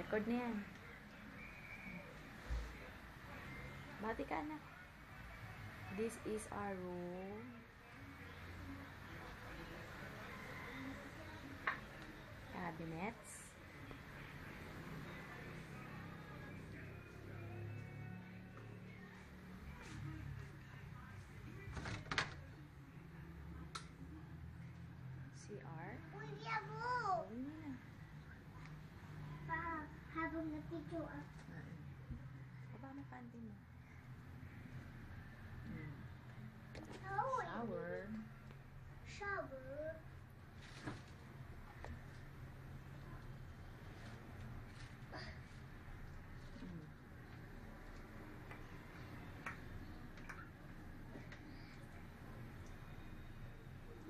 Record na yan. Bati ka na. This is our room. Cabinets. CR. Uy, Diabo! Uwi na. Habang nag-video ako. Baba mo panty mo. Shower. Shower. Shower.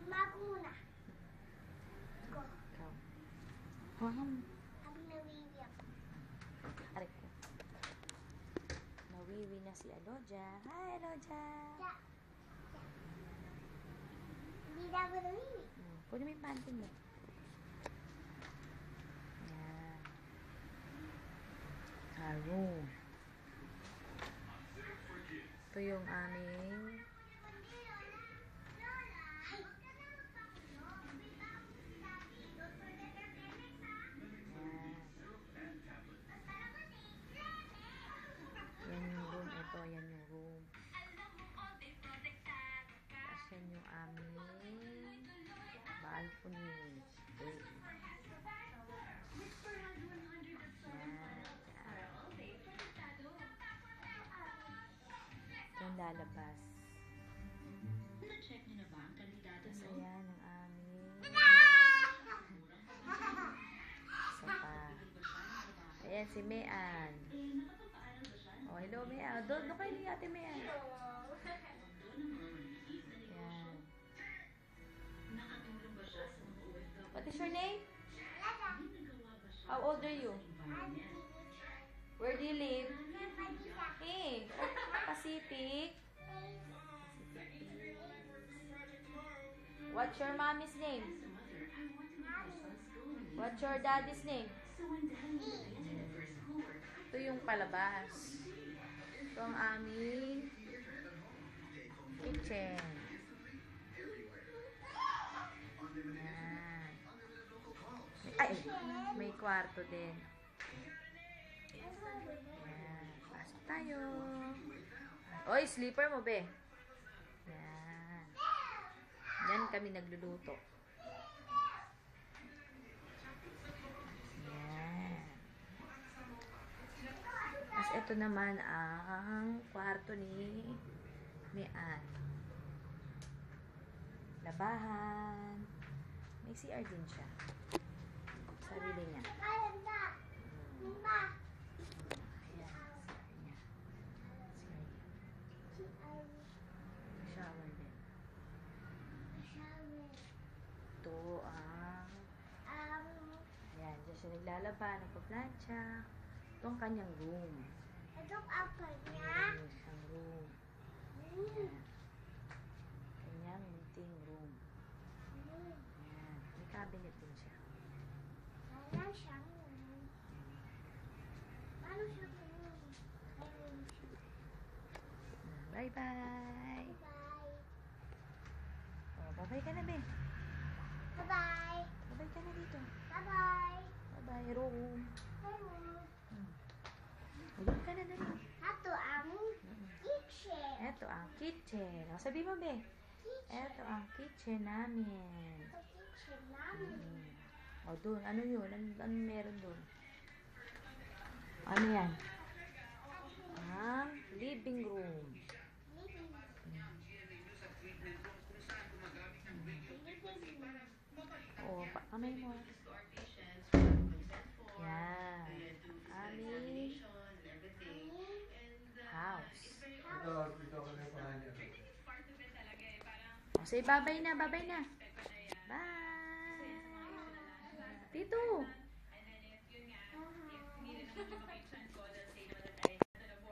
Mago muna. Go. Ikaw. Wow. Habang nawiwi ako. Aray ko. Nawiwi na si Aloja. Hi, Aloja. Ja. Hindi na ako nawiwi. Kunin mo yung panty mo. Yan. Our room. Ito yung aming yan yung room. Ito, yan yung room. Tapos yan yung aming balcony. Okay. Ito yung lalabas. Na-check niyo na ba ang kandidato Tapos mo? ayan ang aming isa pa. Ayan si Mayan. Nakapagpaaral ba siya? Oh, hello Mayan. Doon kayo ni Ate Mayan. Ayan. Nakatulong ba siya sa mga OFW? What is your name? Nagawa ba siya How old are you? environment? Where do you live? Hey, Pacific. What's your mommy's name? What's your daddy's name? So when Daddy attended for schoolwork, Ito yung palabas. Ito ang aming kitchen. Ayan. Ay, may kwarto din. Ayan. Pasok tayo. Oy, sleeper mo, be. Ayan. Yan kami nagluluto. Ayan. Tapos ito naman ang kwarto ni Mian. Labahan. May CR din siya. Sarili niya. Kaya na. Mama. Ayan, CR niya. CR niya. Shower din. Shower. Ito ang ayan, dyan siya naglalaba, nagpa-plancha. Ito ang kanyang room. Itong apa niya. Ayan, ang room. Ayan. Kanyang munting room. Ayan. May cabinet din siya. Wala siyang Paano siya Bye-bye! Bye. Oh, bye-bye ka na, Ben. Bye-bye. Bye-bye ka na dito. Bye-bye. Bye-bye, room. Hello. Ayun ka na dali. Ito ang kitchen. Ito ang kitchen. O, sabi mo, Ben. Ito ang kitchen namin. Ito kitchen namin. O, dun. Ano yun? Ano meron dun? Ano yan? Ang living room. Living O, kamay mo. Yan. Aming house. Ito ka na panahan niya. O, say bye-bye na. Bye-bye na. Bye! Tito! room.